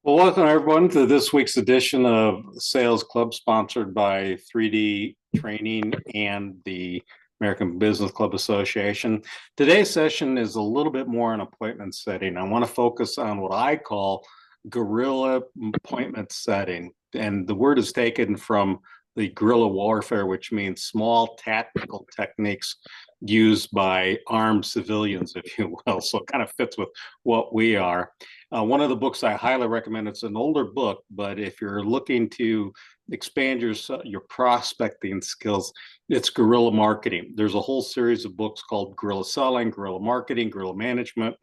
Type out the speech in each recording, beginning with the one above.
Well, welcome everyone to this week's edition of Sales Club, sponsored by 3D Training and the American Business Club Association. Today's session is a little bit more an appointment setting. I want to focus on what I call guerrilla appointment setting. And the word is taken from the guerrilla warfare, which means small tactical techniques used by armed civilians, if you will. So it kind of fits with what we are. One of the books I highly recommend, it's an older book, but if you're looking to expand your prospecting skills, it's guerrilla marketing. There's a whole series of books called guerrilla selling, guerrilla marketing, guerrilla management.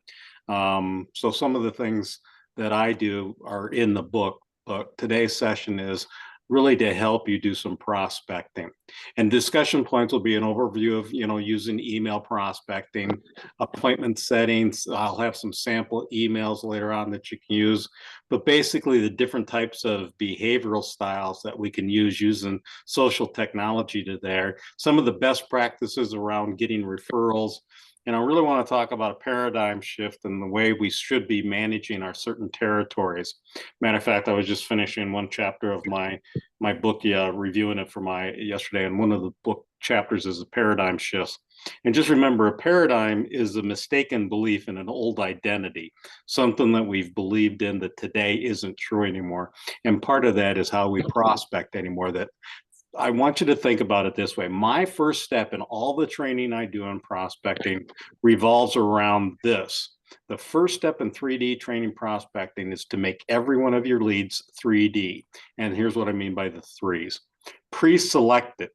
So some of the things that I do are in the book, but today's session is really to help you do some prospecting. And discussion points will be an overview of, using email prospecting, appointment settings. I'll have some sample emails later on that you can use, but basically the different types of behavioral styles that we can use using social technology to there. Some of the best practices around getting referrals. And I really want to talk about a paradigm shift in the way we should be managing our certain territories. Matter of fact, I was just finishing one chapter of my book, reviewing it for my yesterday, and one of the book chapters is a paradigm shifts. And just remember, a paradigm is a mistaken belief in an old identity, something that we've believed in that today isn't true anymore. And part of that is how we prospect anymore. That I want you to think about it this way. My first step in all the training I do in prospecting revolves around this. The first step in 3D training prospecting is to make every one of your leads 3D. And here's what I mean by the threes. Pre-select it.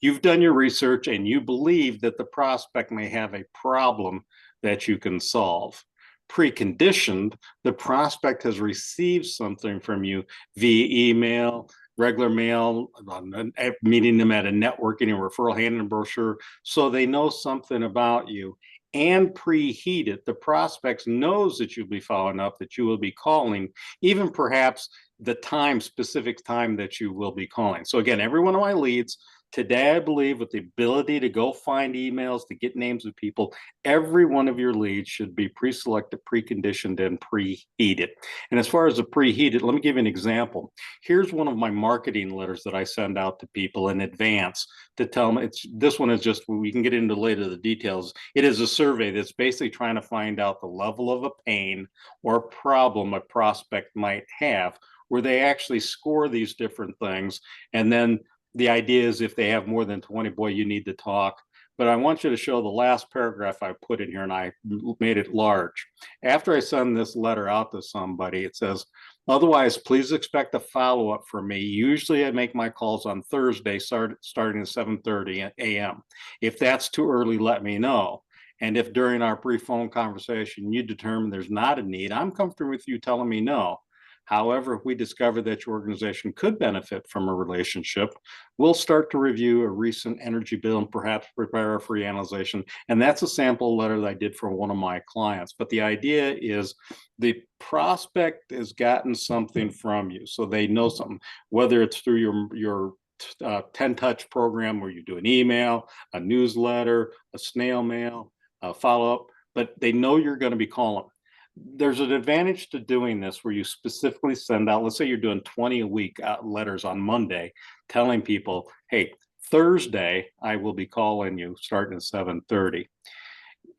You've done your research and you believe that the prospect may have a problem that you can solve. Preconditioned, the prospect has received something from you via email, regular mail, meeting them at a networking and referral, handing a brochure, so they know something about you. And preheated, the prospect knows that you'll be following up, that you will be calling, even perhaps the specific time that you will be calling. So again, every one of my leads today, I believe, with the ability to go find emails, to get names of people, every one of your leads should be pre-selected, preconditioned, and preheated. And as far as the preheated, let me give you an example. Here's one of my marketing letters that I send out to people in advance to tell them this one is just, we can get into later the details. It is a survey that's basically trying to find out the level of a pain or problem a prospect might have, where they actually score these different things. And then the idea is if they have more than 20, boy, you need to talk. But I want you to show the last paragraph I put in here, and I made it large. After I send this letter out to somebody, it says, otherwise, please expect a follow-up from me. Usually I make my calls on Thursday, starting at 7:30 a.m. If that's too early, let me know. And if during our brief phone conversation you determine there's not a need, I'm comfortable with you telling me no. However, if we discover that your organization could benefit from a relationship, we'll start to review a recent energy bill and perhaps prepare a free analysis. And that's a sample letter that I did for one of my clients. But the idea is the prospect has gotten something from you, so they know something, whether it's through your 10 touch program where you do an email, a newsletter, a snail mail, a follow up, but they know you're going to be calling. There's an advantage to doing this where you specifically send out, let's say you're doing 20 a week letters on Monday, telling people, hey, Thursday, I will be calling you starting at 7:30.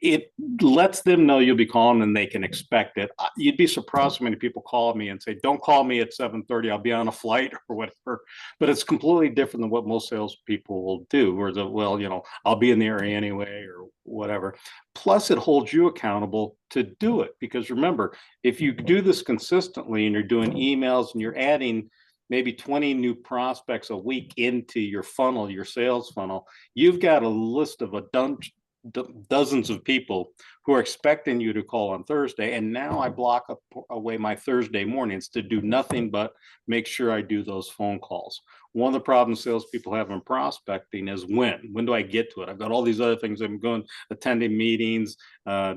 It lets them know you'll be calling and they can expect it. You'd be surprised how many people call me and say, don't call me at 7:30, I'll be on a flight or whatever. But it's completely different than what most salespeople will do, where well, I'll be in the area anyway or whatever. Plus, it holds you accountable to do it. Because remember, if you do this consistently and you're doing emails and you're adding maybe 20 new prospects a week into your funnel, your sales funnel, you've got a list of dozens of people who are expecting you to call on Thursday. And now I block away my Thursday mornings to do nothing but make sure I do those phone calls. One of the problems salespeople have in prospecting is when do I get to it? I've got all these other things. I'm going, attending meetings,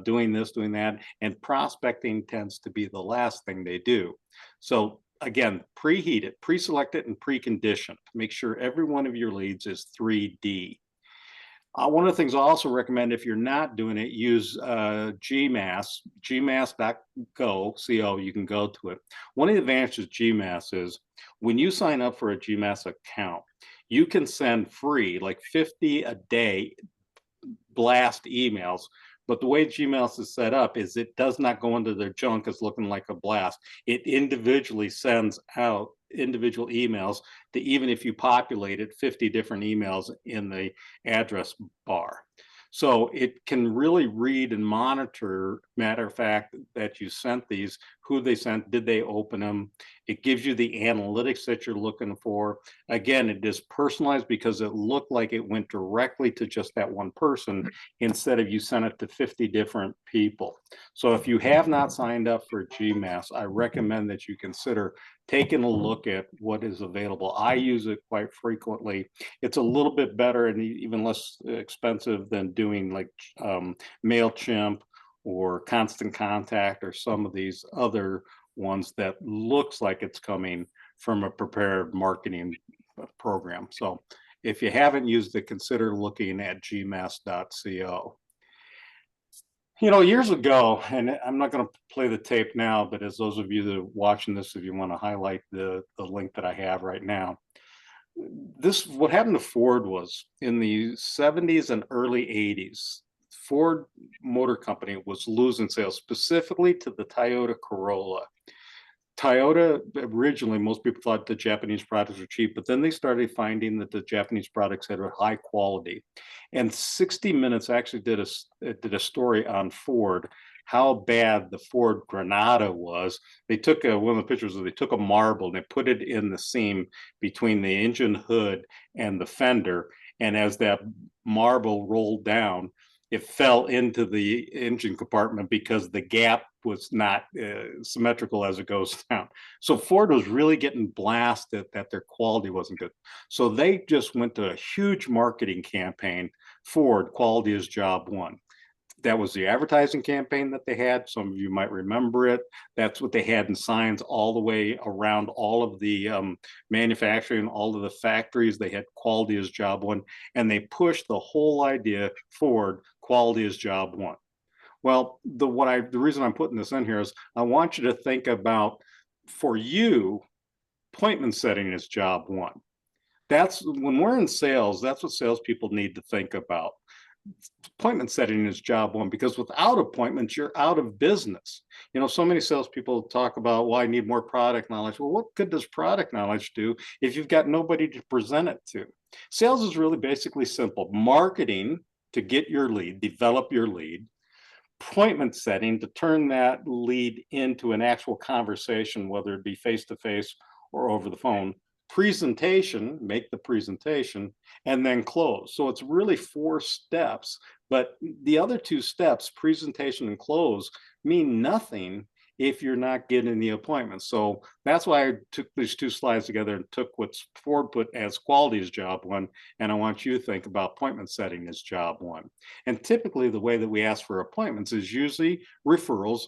doing this, doing that. And prospecting tends to be the last thing they do. So again, preheat it, pre-select it, and precondition. Make sure every one of your leads is 3D. One of the things I also recommend, if you're not doing it, use gmass.go, co, you can go to it. One of the advantages of GMass is when you sign up for a GMass account, you can send free, like 50 a day blast emails. But the way Gmail is set up is it does not go into their junk as looking like a blast. It individually sends out individual emails to, even if you populated 50 different emails in the address bar. So it can really read and monitor, matter of fact, that you sent these, who they sent, did they open them? It gives you the analytics that you're looking for. Again, it is personalized because it looked like it went directly to just that one person instead of you sent it to 50 different people. So if you have not signed up for GMass, I recommend that you consider taking a look at what is available. I use it quite frequently. It's a little bit better and even less expensive than doing like MailChimp or Constant Contact or some of these other ones that looks like it's coming from a prepared marketing program. So if you haven't used it, consider looking at gmass.co. Years ago, and I'm not going to play the tape now, but as those of you that are watching this, if you want to highlight the link that I have right now, what happened to Ford was in the 70s and early 80s, Ford Motor Company was losing sales, specifically to the Toyota Corolla. Toyota, originally, most people thought the Japanese products were cheap, but then they started finding that the Japanese products had a high quality. And 60 Minutes actually did a story on Ford, how bad the Ford Granada was. They took one of the pictures, they took a marble and they put it in the seam between the engine hood and the fender. And as that marble rolled down, it fell into the engine compartment because the gap was not symmetrical as it goes down. So Ford was really getting blasted that their quality wasn't good. So they just went to a huge marketing campaign, Ford, quality is job one. That was the advertising campaign that they had. Some of you might remember it. That's what they had in signs all the way around all of the manufacturing, all of the factories. They had quality is job one, and they pushed the whole idea forward, quality is job one. Well, the reason I'm putting this in here is I want you to think about, for you, appointment setting is job one. That's when we're in sales, that's what salespeople need to think about. Appointment setting is job one, because without appointments, you're out of business. So many salespeople talk about, well, I need more product knowledge. Well, what good does product knowledge do if you've got nobody to present it to? Sales is really basically simple: marketing to get your lead, develop your lead; appointment setting to turn that lead into an actual conversation, whether it be face to face or over the phone; presentation, make the presentation; and then close. So it's really 4 steps, but the other 2 steps, presentation and close, mean nothing if you're not getting the appointment. So that's why I took these 2 slides together and took what's Ford put as quality as job one, and I want you to think about appointment setting as job one. And typically the way that we ask for appointments is usually referrals.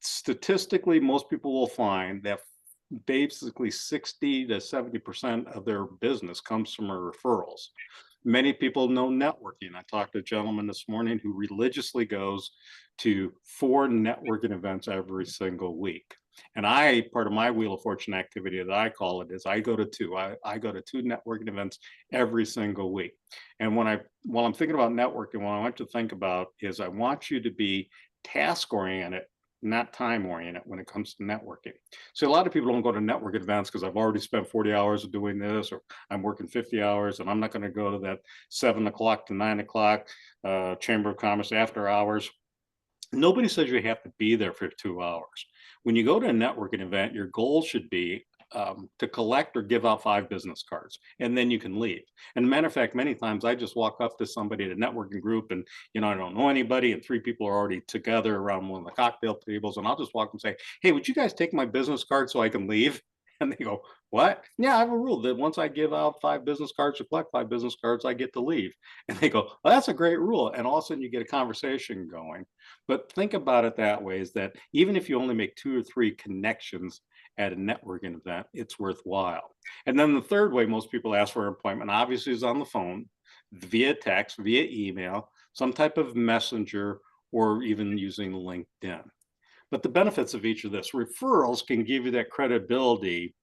Statistically, most people will find that basically 60 to 70% of their business comes from referrals. Many people know networking. I talked to a gentleman this morning who religiously goes to 4 networking events every single week. And part of my Wheel of Fortune activity that I call it is I go to 2. I go to 2 networking events every single week. And while I'm thinking about networking, what I want you to think about is I want you to be task oriented, not time oriented when it comes to networking. So a lot of people don't go to network events because I've already spent 40 hours doing this, or I'm working 50 hours and I'm not going to go to that 7 o'clock to 9 o'clock Chamber of Commerce after hours. Nobody says you have to be there for 2 hours. When you go to a networking event, your goal should be to collect or give out 5 business cards, and then you can leave. And a matter of fact, many times I just walk up to somebody at a networking group, and I don't know anybody, and 3 people are already together around one of the cocktail tables, and I'll just walk and say, "Hey, would you guys take my business card so I can leave?" And they go, "What?" "Yeah, I have a rule that once I give out 5 business cards or collect 5 business cards, I get to leave." And they go, "Well, that's a great rule." And all of a sudden you get a conversation going. But think about it that way, is that even if you only make 2 or 3 connections at a networking event, it's worthwhile. And then the third way most people ask for an appointment, obviously, is on the phone. via text, via email, some type of messenger, or even using LinkedIn. But the benefits of each of this referrals can give you that credibility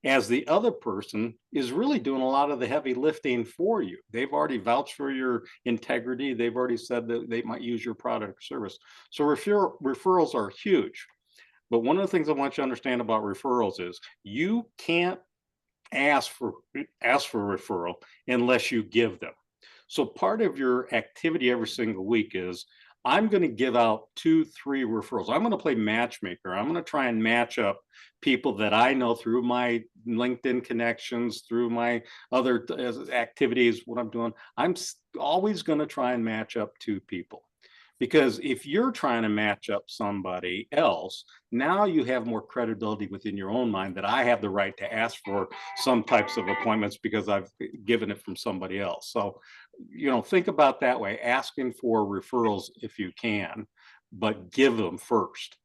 as the other person is really doing a lot of the heavy lifting for you. They've already vouched for your integrity. They've already said that they might use your product or service. So referrals are huge. But one of the things I want you to understand about referrals is you can't ask for a referral unless you give them. So part of your activity every single week is I'm going to give out 2, 3 referrals. I'm going to play matchmaker. I'm going to try and match up people that I know through my LinkedIn connections, through my other activities, what I'm doing. I'm always going to try and match up 2 people. Because if you're trying to match up somebody else, now you have more credibility within your own mind that I have the right to ask for some types of appointments because I've given it from somebody else. So, think about that way, asking for referrals if you can, but give them first.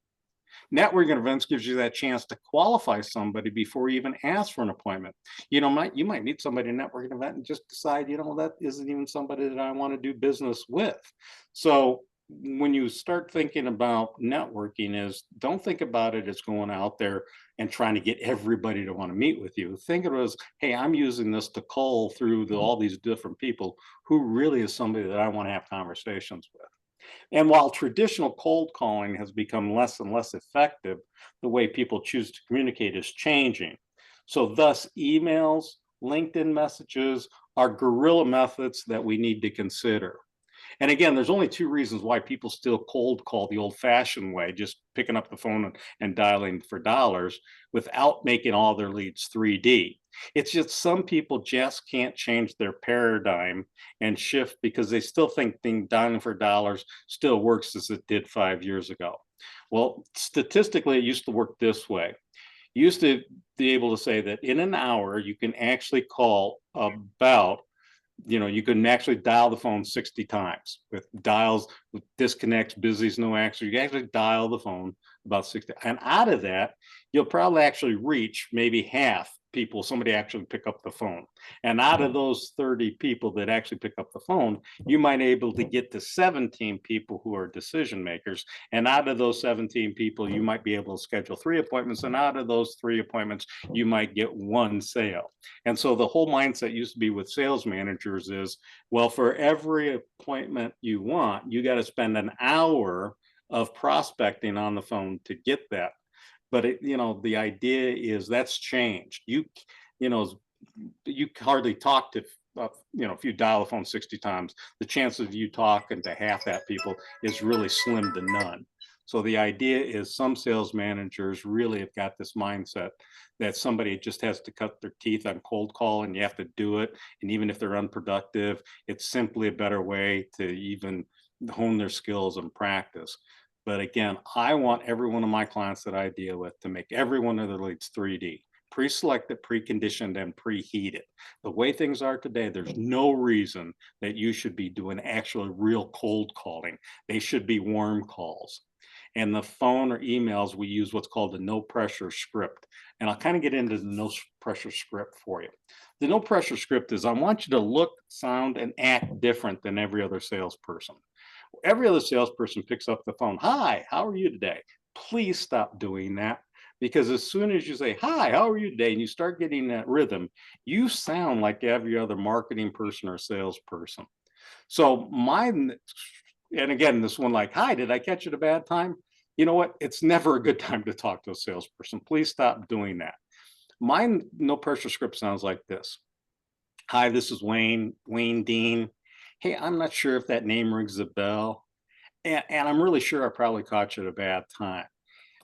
Networking events gives you that chance to qualify somebody before you even ask for an appointment. You might meet somebody at a networking event and just decide, that isn't even somebody that I want to do business with. So when you start thinking about networking is don't think about it as going out there and trying to get everybody to want to meet with you. Think of it as, hey, I'm using this to cull through all these different people who really is somebody that I want to have conversations with. And while traditional cold calling has become less and less effective, the way people choose to communicate is changing. So, thus, emails, LinkedIn messages are guerrilla methods that we need to consider. And again, there's only 2 reasons why people still cold call the old fashioned way, just picking up the phone and dialing for dollars without making all their leads 3D. It's just some people just can't change their paradigm and shift because they still think dialing for dollars still works as it did 5 years ago. Well, statistically, it used to work this way. You used to be able to say that in an hour, you can actually call about you can actually dial the phone 60 times with dials, with disconnects, busies, no answer. You can actually dial the phone about 60. And out of that, you'll probably actually reach maybe half people, somebody actually pick up the phone. And out of those 30 people that actually pick up the phone, you might be able to get to 17 people who are decision makers. And out of those 17 people, you might be able to schedule 3 appointments. And out of those 3 appointments, you might get 1 sale. And so the whole mindset used to be with sales managers is, well, for every appointment you want, you got to spend an hour of prospecting on the phone to get that. But the idea is that's changed. You know, you hardly talk to, if you dial the phone 60 times, the chance of you talking to half that people is really slim to none. So the idea is some sales managers really have got this mindset that somebody just has to cut their teeth on cold call and you have to do it. And even if they're unproductive, it's simply a better way to even hone their skills and practice. But again, I want every one of my clients that I deal with to make every one of their leads 3D, pre-selected, preconditioned, and preheated. The way things are today, there's no reason that you should be doing actually real cold calling. They should be warm calls. And the phone or emails, we use what's called the no pressure script. And I'll kind of get into the no pressure script for you. The no pressure script is I want you to look, sound, and act different than every other salesperson. Every other salesperson picks up the phone. Hi, how are you today? Please stop doing that. Because as soon as you say, hi, how are you today? And you start getting that rhythm, you sound like every other marketing person or salesperson. So mine, and again, this one like, hi, did I catch you at a bad time? You know what? It's never a good time to talk to a salesperson. Please stop doing that. Mine, no pressure script sounds like this. Hi, this is Wayne Dean. Hey, I'm not sure if that name rings a bell. And I'm really sure I probably caught you at a bad time.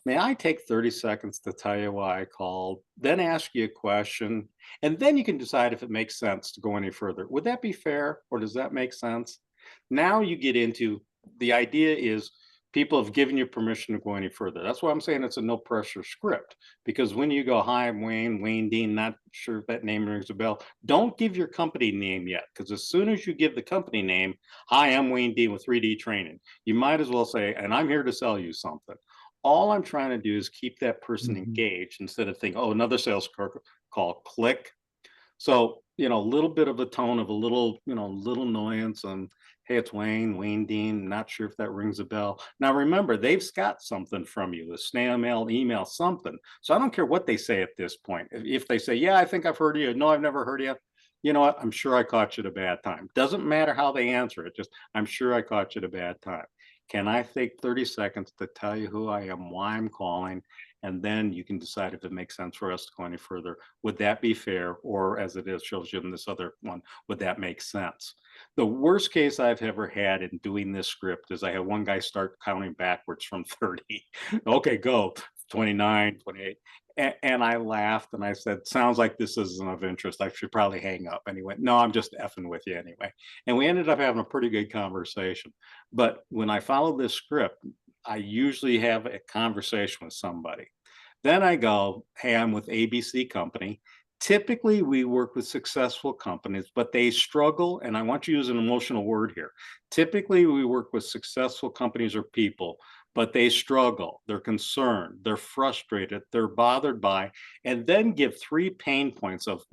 May I take 30 seconds to tell you why I called, then ask you a question, and then you can decide if it makes sense to go any further. Would that be fair, or does that make sense? Now you get into the idea is people have given you permission to go any further. That's why I'm saying it's a no pressure script. Because when you go, hi, I'm Wayne Dean, not sure if that name rings a bell, don't give your company name yet. Because as soon as you give the company name, hi, I'm Wayne Dean with 3D Training, you might as well say, and I'm here to sell you something. All I'm trying to do is keep that person engaged instead of thinking, oh, another sales call, click. So a little bit of a tone of a little, little annoyance and, hey, it's Wayne Dean, not sure if that rings a bell. Now remember, they've got something from you, a snail mail, email, something. So I don't care what they say at this point. If they say, yeah, I think I've heard of you. No, I've never heard of you. You know what? I'm sure I caught you at a bad time. Doesn't matter how they answer it. Just, I'm sure I caught you at a bad time. Can I take 30 seconds to tell you who I am, why I'm calling, and then you can decide if it makes sense for us to go any further. Would that be fair? Or as it is, shows you in this other one, would that make sense? The worst case I've ever had in doing this script is I had one guy start counting backwards from 30. Okay, go. 29, 28. And I laughed and I said, sounds like this isn't of interest. I should probably hang up. And he went, no, I'm just effing with you anyway. And we ended up having a pretty good conversation. But when I follow this script, I usually have a conversation with somebody. Then I go, hey, I'm with ABC Company. Typically, we work with successful companies, but they struggle. And I want to use an emotional word here. Typically, we work with successful companies or people, but they struggle. They're concerned. They're frustrated. They're bothered by, and then give 3 pain points of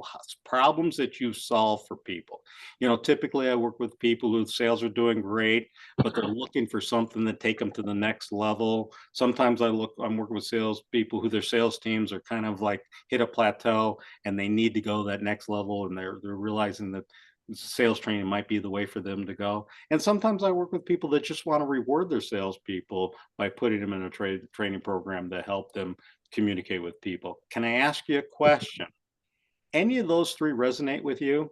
problems that you solve for people. Typically, I work with people whose sales are doing great, but they're looking for something to take them to the next level. Sometimes I'm working with sales people who their sales teams are kind of like hit a plateau and they need to go that next level, and they're realizing that sales training might be the way for them to go. And sometimes I work with people that just want to reward their salespeople by putting them in a training program to help them communicate with people. Can I ask you a question? Any of those three resonate with you?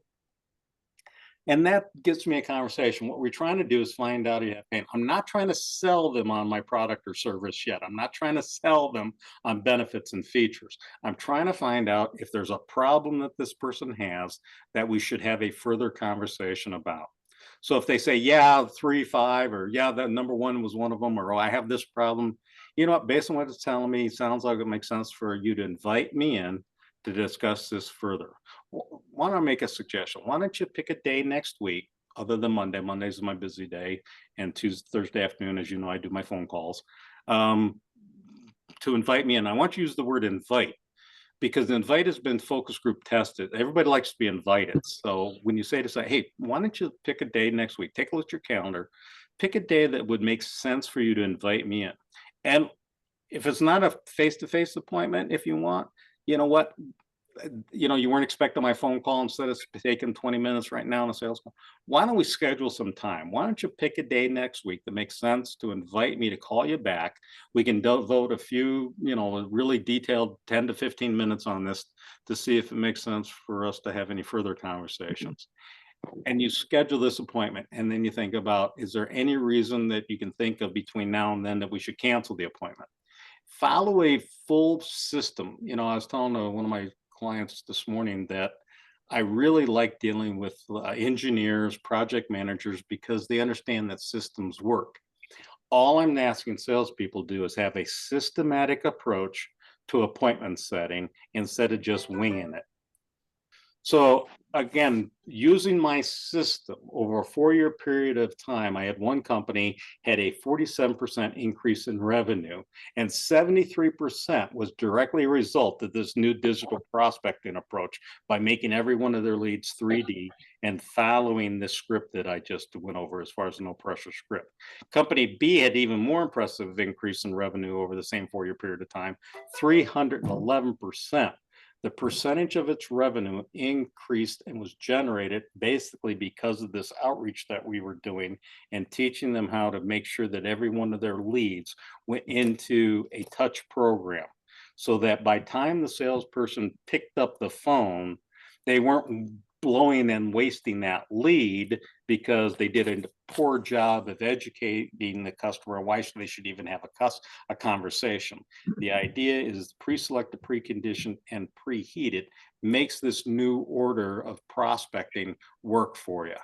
And that gives me a conversation. What we're trying to do is find out, yeah, and I'm not trying to sell them on my product or service yet. I'm not trying to sell them on benefits and features. I'm trying to find out if there's a problem that this person has that we should have a further conversation about. So if they say, yeah, 3, 5, or yeah, that number one was one of them, or oh, I have this problem, you know what, based on what it's telling me, it sounds like it makes sense for you to invite me in to discuss this further. Why don't I make a suggestion? Why don't you pick a day next week other than Monday? Monday's my busy day, and Tuesday, Thursday afternoon, as you know, I do my phone calls. Um, to invite me in. I want you to use the word invite because the invite has been focus group tested. Everybody likes to be invited. So when you say hey, why don't you pick a day next week? Take a look at your calendar, pick a day that would make sense for you to invite me in. And if it's not a face-to-face appointment, if you want, you know what? You weren't expecting my phone call instead of taking 20 minutes right now on a sales call. Why don't we schedule some time? Why don't you pick a day next week that makes sense to invite me to call you back? We can devote a few, really detailed 10 to 15 minutes on this to see if it makes sense for us to have any further conversations. And you schedule this appointment, and then you think about, is there any reason that you can think of between now and then that we should cancel the appointment? Follow a full system. I was telling one of my clients this morning that I really like dealing with engineers, project managers, because they understand that systems work. All I'm asking salespeople to do is have a systematic approach to appointment setting instead of just winging it. So again, using my system over a 4-year period of time, I had one company had a 47% increase in revenue, and 73% was directly a result of this new digital prospecting approach by making every one of their leads 3D and following the script that I just went over as far as no pressure script. Company B had even more impressive increase in revenue over the same 4-year period of time, 311%. The percentage of its revenue increased and was generated basically because of this outreach that we were doing and teaching them how to make sure that every one of their leads went into a touch program so that by time the salesperson picked up the phone, they weren't blowing and wasting that lead because they did a poor job of educating the customer why they should even have a conversation. The idea is pre-selected, preconditioned, and preheated makes this new order of prospecting work for you.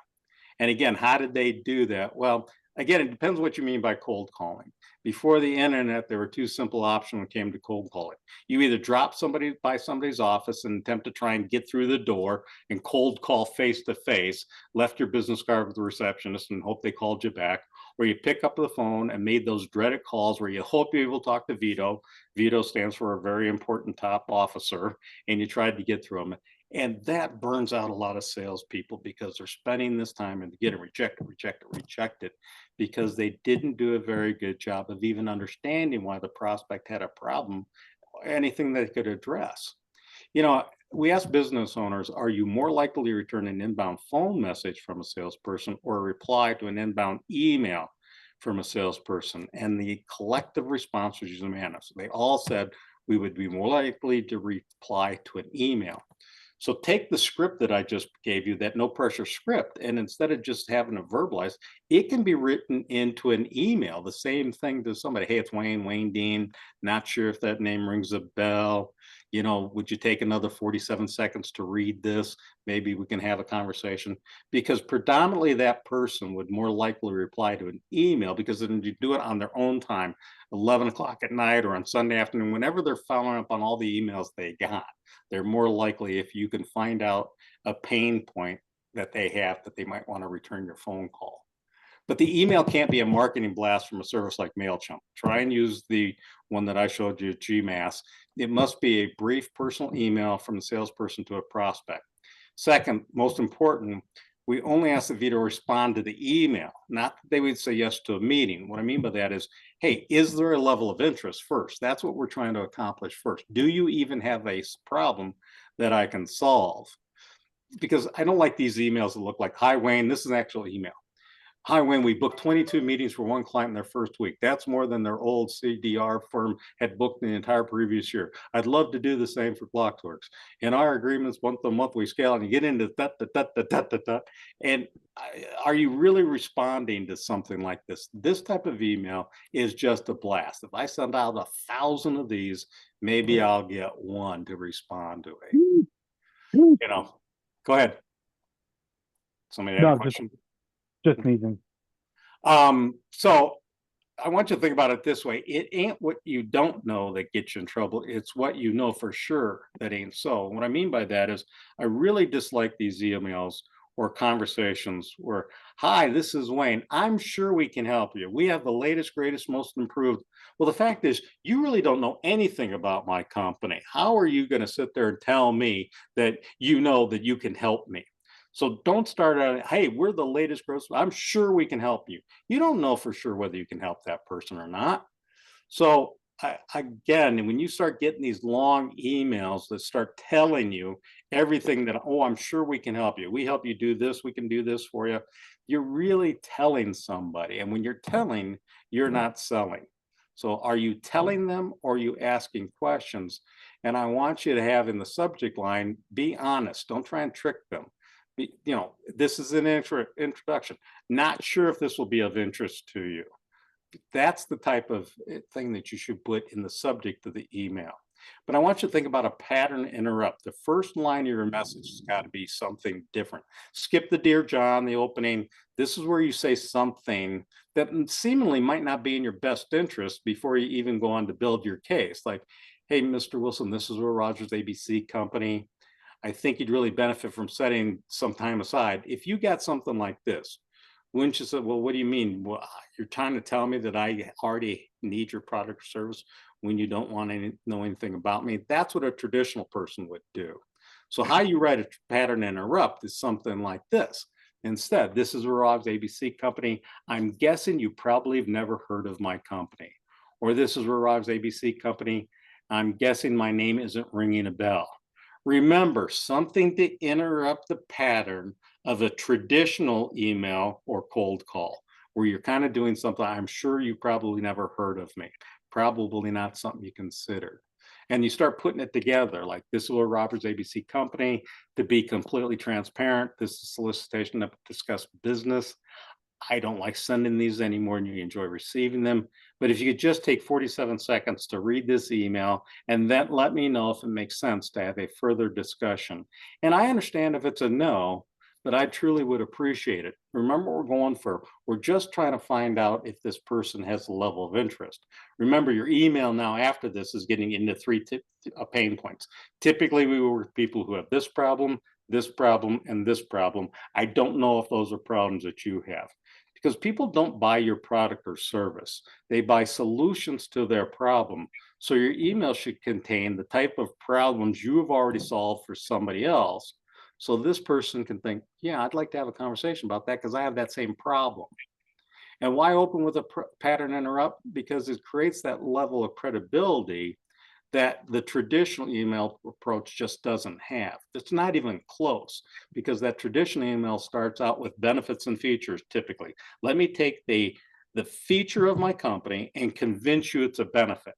And again, how did they do that? Well, again, it depends what you mean by cold calling. Before the internet, there were two simple options when it came to cold calling. You either drop somebody by somebody's office and attempt to try and get through the door and cold call face to face, left your business card with the receptionist and hope they called you back, or you pick up the phone and made those dreaded calls where you hope you're able to talk to Vito. Vito stands for a very important top officer, and you tried to get through them. And that burns out a lot of salespeople because they're spending this time and get it rejected because they didn't do a very good job of even understanding why the prospect had a problem, anything they could address. You know, we ask business owners, are you more likely to return an inbound phone message from a salesperson or a reply to an inbound email from a salesperson? And the collective response was unanimous. They all said we would be more likely to reply to an email. So take the script that I just gave you, that no pressure script, and instead of just having it verbalized, it can be written into an email. The same thing to somebody. Hey, it's Wayne Dean. Not sure if that name rings a bell. Would you take another 47 seconds to read this? Maybe we can have a conversation, because predominantly that person would more likely reply to an email, because then you do it on their own time, 11 o'clock at night or on Sunday afternoon, whenever they're following up on all the emails they got. They're more likely, if you can find out a pain point that they have, that they might want to return your phone call. But the email can't be a marketing blast from a service like MailChimp. Try and use the one that I showed you, GMass. It must be a brief personal email from the salesperson to a prospect. Second, most important, we only ask the VA to respond to the email, not that they would say yes to a meeting. What I mean by that is, hey, is there a level of interest first? That's what we're trying to accomplish first. Do you even have a problem that I can solve? Because I don't like these emails that look like, hi, Wayne, this is an actual email. Hi, Wayne, we booked 22 meetings for one client in their first week. That's more than their old CDR firm had booked in the entire previous year. I'd love to do the same for Clockworks. In our agreements, month to month, we scale and you get into that. And are you really responding to something like this? This type of email is just a blast. If I send out 1,000 of these, maybe I'll get one to respond to it. Go ahead. Somebody had a question? Just sneezing. So I want you to think about it this way. It ain't what you don't know that gets you in trouble. It's what you know for sure that ain't so. What I mean by that is I really dislike these emails or conversations where, hi, this is Wayne. I'm sure we can help you. We have the latest, greatest, most improved. Well, the fact is, you really don't know anything about my company. How are you going to sit there and tell me that you know that you can help me? So don't start out, hey, we're the latest growth. I'm sure we can help you. You don't know for sure whether you can help that person or not. So again, when you start getting these long emails that start telling you everything that, oh, I'm sure we can help you. We help you do this. We can do this for you. You're really telling somebody. And when you're telling, you're not selling. So are you telling them or are you asking questions? And I want you to have in the subject line, be honest. Don't try and trick them. This is an introduction. Not sure if this will be of interest to you. That's the type of thing that you should put in the subject of the email. But I want you to think about a pattern interrupt. The first line of your message has got to be something different. Skip the Dear John, the opening. This is where you say something that seemingly might not be in your best interest before you even go on to build your case. Like, hey, Mr. Wilson, this is where Rogers ABC Company. I think you'd really benefit from setting some time aside. If you got something like this, wouldn't you say, well, what do you mean? Well, you're trying to tell me that I already need your product or service when you don't want to know anything about me? That's what a traditional person would do. So how you write a pattern interrupt is something like this. Instead, this is Rob's ABC Company. I'm guessing you probably have never heard of my company. Or this is Rob's ABC Company. I'm guessing my name isn't ringing a bell. Remember, something to interrupt the pattern of a traditional email or cold call, where you're kind of doing something, I'm sure you probably never heard of me, probably not something you considered. And you start putting it together, like this is what Robert's ABC Company, to be completely transparent. This is solicitation to discuss business. I don't like sending these anymore and you enjoy receiving them. But if you could just take 47 seconds to read this email and then let me know if it makes sense to have a further discussion. And I understand if it's a no, but I truly would appreciate it. Remember what we're going for. We're just trying to find out if this person has a level of interest. Remember, your email now after this is getting into three pain points. Typically, we work with people who have this problem, and this problem. I don't know if those are problems that you have, because people don't buy your product or service. They buy solutions to their problem. So your email should contain the type of problems you have already solved for somebody else. So this person can think, yeah, I'd like to have a conversation about that because I have that same problem. And why open with a pattern interrupt? Because it creates that level of credibility that the traditional email approach just doesn't have. It's not even close because that traditional email starts out with benefits and features typically. Let me take the feature of my company and convince you it's a benefit.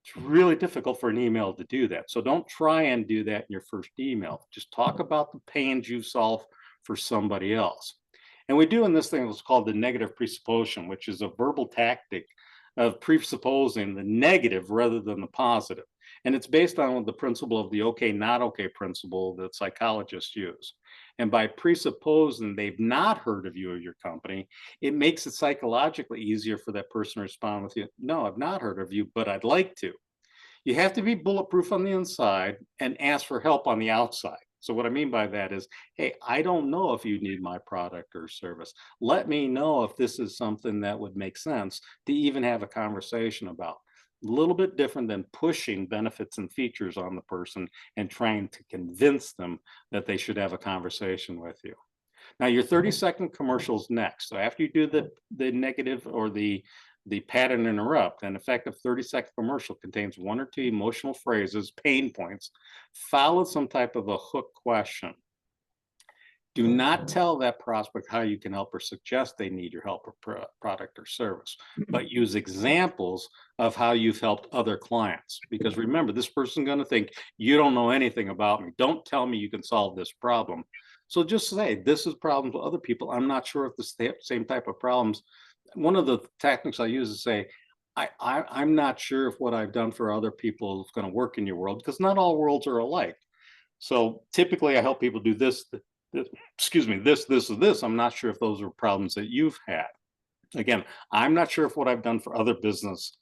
It's really difficult for an email to do that. So don't try and do that in your first email. Just talk about the pains you solve for somebody else. And we do in this thing what's called the negative presupposition, which is a verbal tactic of presupposing the negative rather than the positive. And it's based on the principle of the okay, not okay principle that psychologists use. And by presupposing they've not heard of you or your company, it makes it psychologically easier for that person to respond with you, no, I've not heard of you, but I'd like to. You have to be bulletproof on the inside and ask for help on the outside. So what I mean by that is, hey, I don't know if you need my product or service. Let me know if this is something that would make sense to even have a conversation about. A little bit different than pushing benefits and features on the person and trying to convince them that they should have a conversation with you. Now your 30-second commercials next. So after you do the negative or the pattern interrupt, an effective 30-second commercial contains one or two emotional phrases, pain points, followed some type of a hook question. Do not tell that prospect how you can help or suggest they need your help or product or service, but use examples of how you've helped other clients. Because remember, this person's going to think you don't know anything about me. Don't tell me you can solve this problem. So just say, this is problems with other people. I'm not sure if the same type of problems. One of the tactics I use is say, I'm not sure if what I've done for other people is going to work in your world because not all worlds are alike. So typically I help people do this, excuse me, this, or this. I'm not sure if those are problems that you've had. Again, I'm not sure if what I've done for other business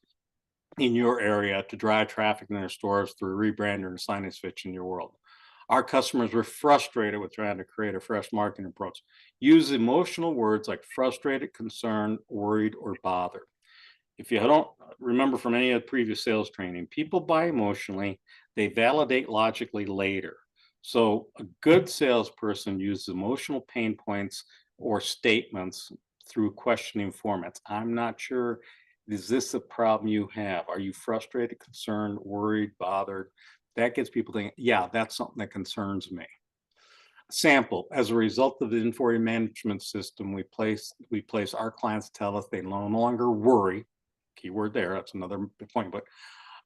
in your area to drive traffic in their stores through rebranding and signage switch in your world. Our customers were frustrated with trying to create a fresh marketing approach. Use emotional words like frustrated, concerned, worried, or bothered. If you don't remember from any of the previous sales training, people buy emotionally, they validate logically later. So a good salesperson uses emotional pain points or statements through questioning formats. I'm not sure. Is this a problem you have? Are you frustrated, concerned, worried, bothered? That gets people thinking, yeah, that's something that concerns me. Sample, as a result of the inventory management system we place our clients tell us they no longer worry, keyword there, that's another point, but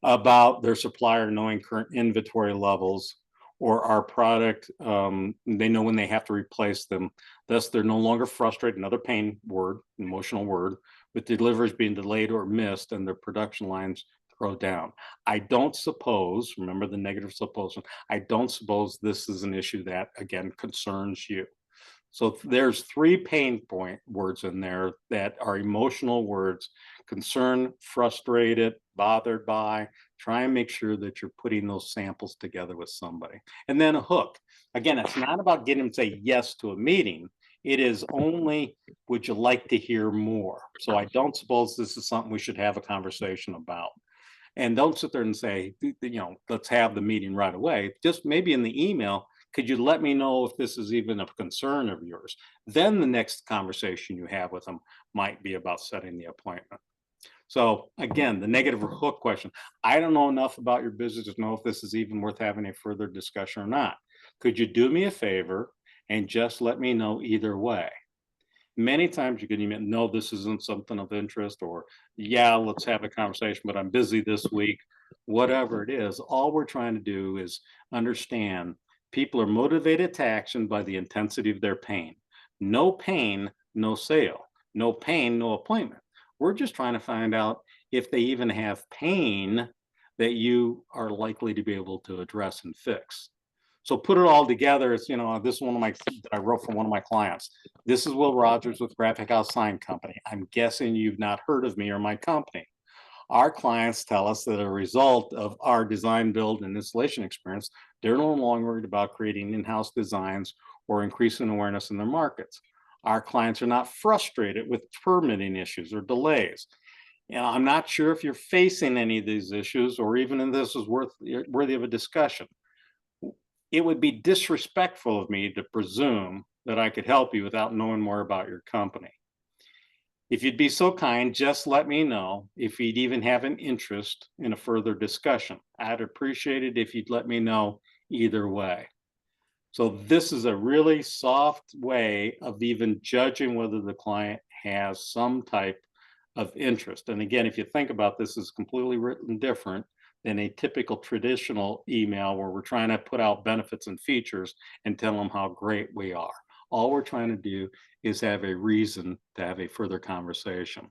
about their supplier knowing current inventory levels or our product. They know when they have to replace them. Thus, they're no longer frustrated, another pain word, emotional word, with deliveries being delayed or missed and their production lines go down. I don't suppose, remember the negative supposition, I don't suppose this is an issue that, again, concerns you. So there's three pain point words in there that are emotional words: concerned, frustrated, bothered by. Try and make sure that you're putting those samples together with somebody. And then a hook. Again, it's not about getting them to say yes to a meeting. It is only, would you like to hear more? So I don't suppose this is something we should have a conversation about. And don't sit there and say, let's have the meeting right away. Just maybe in the email, could you let me know if this is even a concern of yours? Then the next conversation you have with them might be about setting the appointment. So again, the negative or hook question. I don't know enough about your business to know if this is even worth having a further discussion or not. Could you do me a favor and just let me know either way? Many times you can even no, this isn't something of interest, or yeah, let's have a conversation, but I'm busy this week. Whatever it is, all we're trying to do is understand people are motivated to action by the intensity of their pain. No pain, no sale. No pain, no appointment. We're just trying to find out if they even have pain that you are likely to be able to address and fix. So put it all together. It's, this is one of my that I wrote for one of my clients. This is Will Rogers with Graphic House Sign Company. I'm guessing you've not heard of me or my company. Our clients tell us that as a result of our design, build, and installation experience, they're no longer worried about creating in-house designs or increasing awareness in their markets. Our clients are not frustrated with permitting issues or delays. I'm not sure if you're facing any of these issues or even if this is worthy of a discussion. It would be disrespectful of me to presume that I could help you without knowing more about your company. If you'd be so kind, just let me know if you'd even have an interest in a further discussion. I'd appreciate it if you'd let me know either way. So this is a really soft way of even judging whether the client has some type of interest. And again, if you think about this, is completely written different than a typical traditional email where we're trying to put out benefits and features and tell them how great we are. All we're trying to do is have a reason to have a further conversation.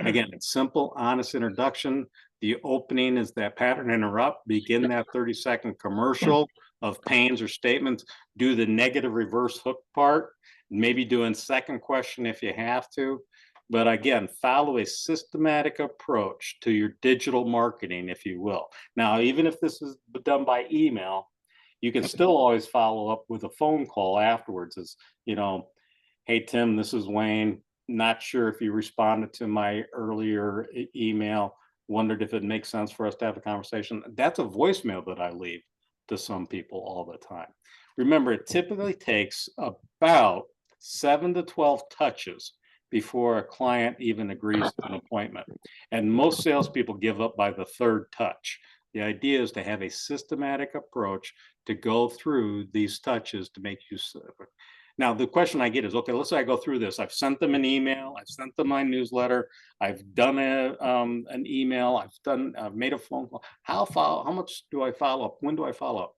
Again, it's simple, honest introduction. The opening is that pattern interrupt, begin that 30-second commercial of pains or statements, do the negative reverse hook part, maybe doing second question if you have to. But again, follow a systematic approach to your digital marketing, if you will. Now, even if this is done by email, you can still always follow up with a phone call afterwards. As you know, hey, Tim, this is Wayne. Not sure if you responded to my earlier email. Wondered if it makes sense for us to have a conversation. That's a voicemail that I leave to some people all the time. Remember, it typically takes about 7 to 12 touches before a client even agrees to an appointment. And most salespeople give up by the third touch. The idea is to have a systematic approach to go through these touches to make use of it. Now, the question I get is, okay, let's say I go through this. I've sent them an email. I've sent them my newsletter. I've done an email. I've made a phone call. How much do I follow up? When do I follow up?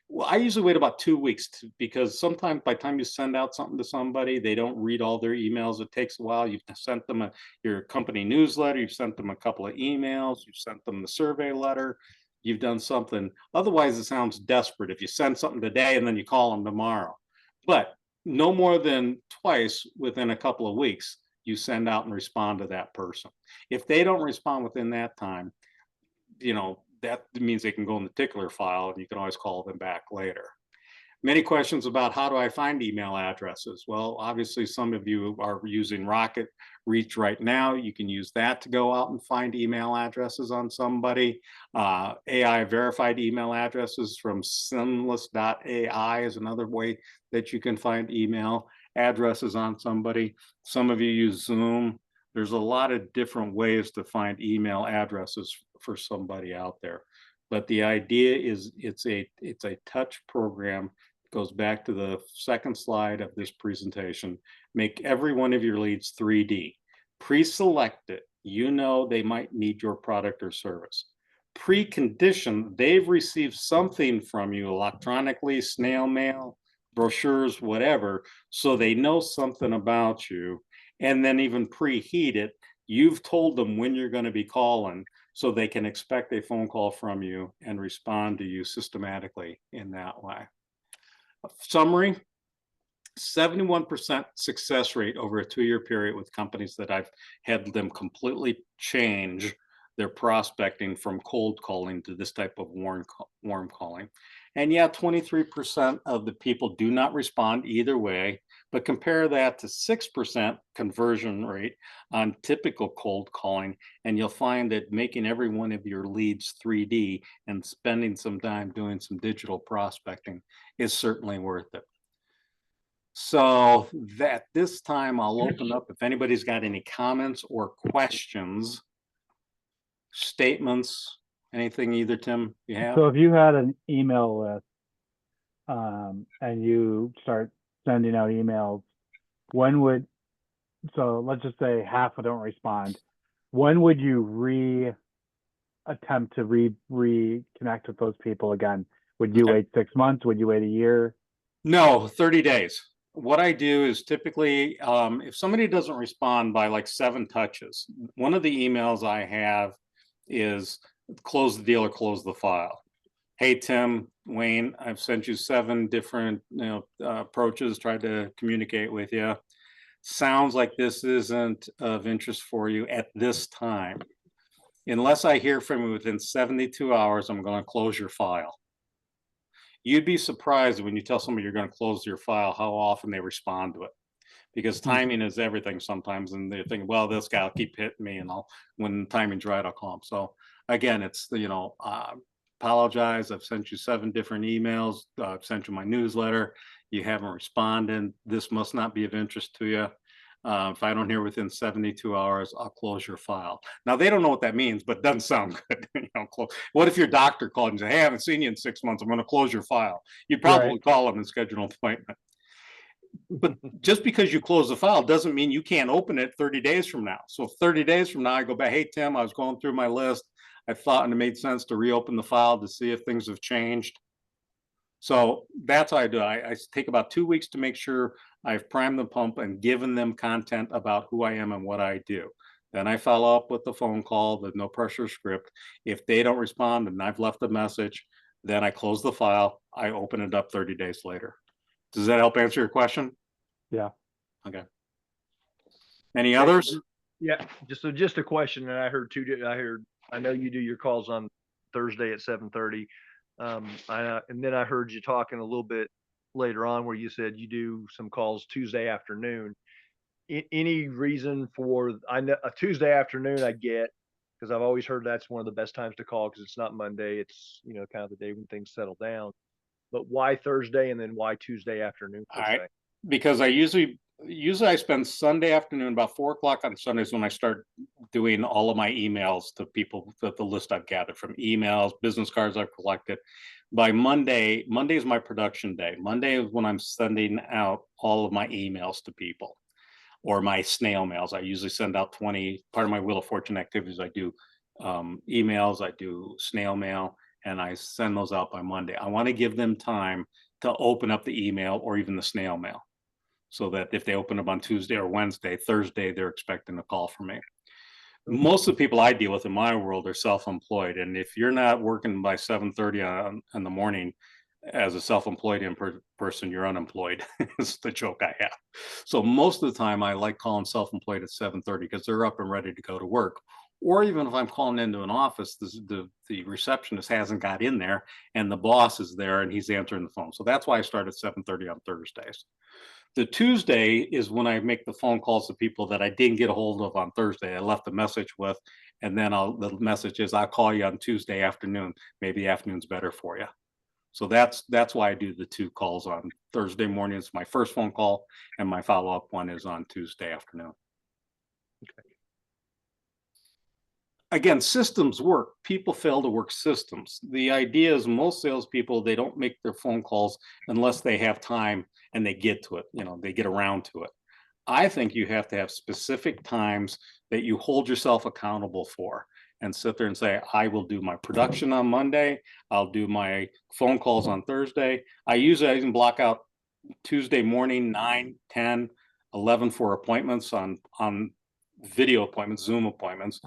Well, I usually wait about 2 weeks because sometimes by the time you send out something to somebody, they don't read all their emails. It takes a while. You've sent them your company newsletter. You've sent them a couple of emails. You've sent them the survey letter. You've done something. Otherwise, it sounds desperate if you send something today and then you call them tomorrow. But no more than twice within a couple of weeks, you send out and respond to that person. If they don't respond within that time, that means they can go in the tickler file and you can always call them back later. Many questions about how do I find email addresses? Well, obviously, some of you are using Rocket Reach right now. You can use that to go out and find email addresses on somebody. AI verified email addresses from Sinless.ai is another way that you can find email addresses on somebody. Some of you use Zoom. There's a lot of different ways to find email addresses for somebody out there. But the idea is it's a touch program. Goes back to the second slide of this presentation. Make every one of your leads 3D. Pre-select it. They might need your product or service. Precondition, they've received something from you electronically, snail mail, brochures, whatever, so they know something about you. And then even preheat it. You've told them when you're going to be calling, so they can expect a phone call from you and respond to you systematically in that way. Summary, 71% success rate over a 2-year period with companies that I've had them completely change their prospecting from cold calling to this type of warm calling. And yeah, 23% of the people do not respond either way, but compare that to 6% conversion rate on typical cold calling, and you'll find that making every one of your leads 3D and spending some time doing some digital prospecting is certainly worth it. So that this time I'll open up if anybody's got any comments or questions, statements, anything either, Tim, you have? So if you had an email list and you start sending out emails, so let's just say half don't respond, when would you attempt to reconnect with those people again? Would you wait 6 months? Would you wait a year? No, 30 days. What I do is typically, if somebody doesn't respond by like 7 touches, one of the emails I have is close the deal or close the file. Hey, Tim, Wayne, I've sent you 7 different approaches, tried to communicate with you. Sounds like this isn't of interest for you at this time. Unless I hear from you within 72 hours, I'm going to close your file. You'd be surprised when you tell somebody you're going to close your file, how often they respond to it. because timing is everything sometimes. And they're thinking, well, this guy will keep hitting me, and when timing's right, I'll call him. So again, it's apologize. I've sent you 7 different emails. I've sent you my newsletter. You haven't responded. This must not be of interest to you. If I don't hear within 72 hours, I'll close your file. Now, they don't know what that means, but it doesn't sound good. What if your doctor called and said, hey, I haven't seen you in 6 months. I'm going to close your file. You'd probably call them and schedule an appointment. But just because you close the file doesn't mean you can't open it 30 days from now. So 30 days from now, I go back, hey, Tim, I was going through my list. I thought it made sense to reopen the file to see if things have changed. So that's how I do it. I take about 2 weeks to make sure I've primed the pump and given them content about who I am and what I do. Then I follow up with the phone call, the no pressure script. If they don't respond and I've left a message, then I close the file. I open it up 30 days later. Does that help answer your question? Yeah. Okay. Any others? Yeah, just a question. And I know you do your calls on Thursday at 7:30. And then I heard you talking a little bit later on where you said you do some calls Tuesday afternoon. Any reason for, I know a Tuesday afternoon I get, because I've always heard that's one of the best times to call because it's not Monday. It's, kind of the day when things settle down. But why Thursday and then why Tuesday afternoon? Because I usually I spend Sunday afternoon, about 4 o'clock on Sundays, when I start doing all of my emails to people, that the list I've gathered from emails, business cards I've collected. By Monday is my production day. Monday is when I'm sending out all of my emails to people, or my snail mails. I usually send out 20. Part of my Wheel of Fortune activities, I do emails, I do snail mail, and I send those out by Monday. I want to give them time to open up the email or even the snail mail, so that if they open up on Tuesday or Wednesday, Thursday, they're expecting a call from me. Most of the people I deal with in my world are self-employed. And if you're not working by 7:30 in the morning as a self-employed person, you're unemployed. It's the joke I have. So most of the time I like calling self-employed at 7:30 because they're up and ready to go to work. Or even if I'm calling into an office, the receptionist hasn't got in there and the boss is there and he's answering the phone. So that's why I start at 7:30 on Thursdays. The Tuesday is when I make the phone calls to people that I didn't get a hold of on Thursday. I left a message with, and then the message is, I'll call you on Tuesday afternoon. Maybe the afternoon's better for you. So that's why I do the 2 calls on Thursday morning. It's my first phone call, and my follow-up one is on Tuesday afternoon. Okay. Again, systems work. People fail to work systems. The idea is most salespeople, they don't make their phone calls unless they have time and they get to it. They get around to it. I think you have to have specific times that you hold yourself accountable for, and sit there and say, I will do my production on Monday. I'll do my phone calls on Thursday. I even block out Tuesday morning, 9, 10, 11 for appointments on video appointments, Zoom appointments.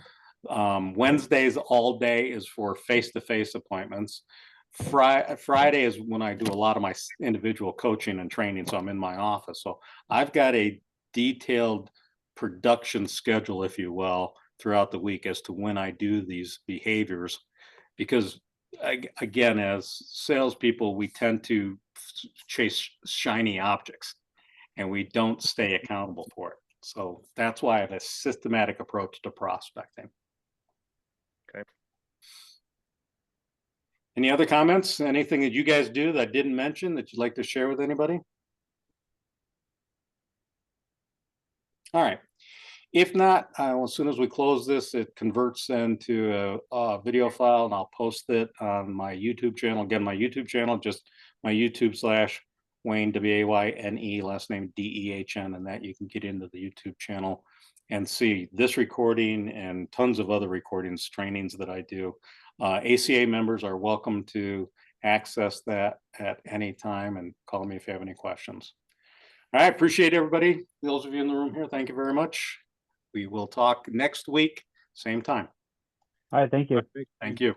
Wednesdays all day is for face-to-face appointments. Friday is when I do a lot of my individual coaching and training, so I'm in my office. So I've got a detailed production schedule, if you will, throughout the week as to when I do these behaviors. Because again, as salespeople, we tend to chase shiny objects and we don't stay accountable for it. So that's why I have a systematic approach to prospecting. Okay. Any other comments? Anything that you guys do that I didn't mention that you'd like to share with anybody? All right. If not, as soon as we close this, it converts into a video file, and I'll post it on my YouTube channel. Again, my YouTube channel, just my YouTube/Wayne, W-A-Y-N-E, last name D-E-H-N, and that you can get into the YouTube channel and see this recording and tons of other recordings, trainings that I do. ACA members are welcome to access that at any time, and call me if you have any questions. All right, appreciate everybody. Those of you in the room here, thank you very much. We will talk next week, same time. All right. Thank you. Thank you.